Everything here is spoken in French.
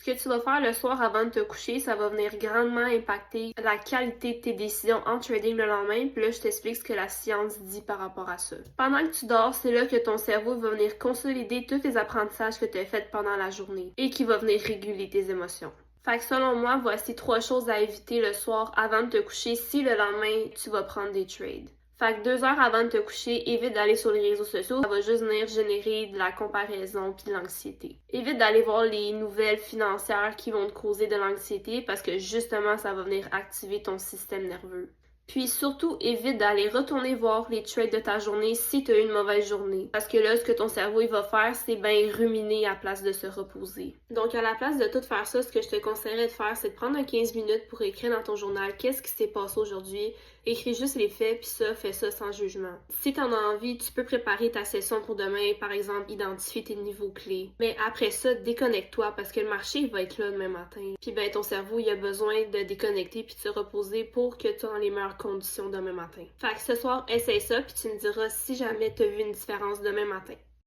Ce que tu vas faire le soir avant de te coucher, ça va venir grandement impacter la qualité de tes décisions en trading le lendemain, puis là je t'explique ce que la science dit par rapport à ça. Pendant que tu dors, c'est là que ton cerveau va venir consolider tous les apprentissages que tu as faits pendant la journée et qui va venir réguler tes émotions. Fait que selon moi, voici 3 choses à éviter le soir avant de te coucher si le lendemain tu vas prendre des trades. Fait que 2 heures avant de te coucher, évite d'aller sur les réseaux sociaux, ça va juste venir générer de la comparaison puis de l'anxiété. Évite d'aller voir les nouvelles financières qui vont te causer de l'anxiété parce que justement, ça va venir activer ton système nerveux. Puis surtout, évite d'aller retourner voir les trades de ta journée si tu as eu une mauvaise journée. Parce que là, ce que ton cerveau il va faire, c'est bien ruminer à place de se reposer. Donc à la place de tout faire ça, ce que je te conseillerais de faire, c'est de prendre un 15 minutes pour écrire dans ton journal qu'est-ce qui s'est passé aujourd'hui. Écris juste les faits, puis ça, fais ça sans jugement. Si t'en as envie, tu peux préparer ta session pour demain, par exemple, identifier tes niveaux clés. Mais après ça, déconnecte-toi parce que le marché il va être là demain matin. Puis ben ton cerveau, il a besoin de déconnecter puis de se reposer pour que tu aies les meilleures conditions demain matin. Fait que ce soir, essaye ça puis tu me diras si jamais tu as vu une différence demain matin.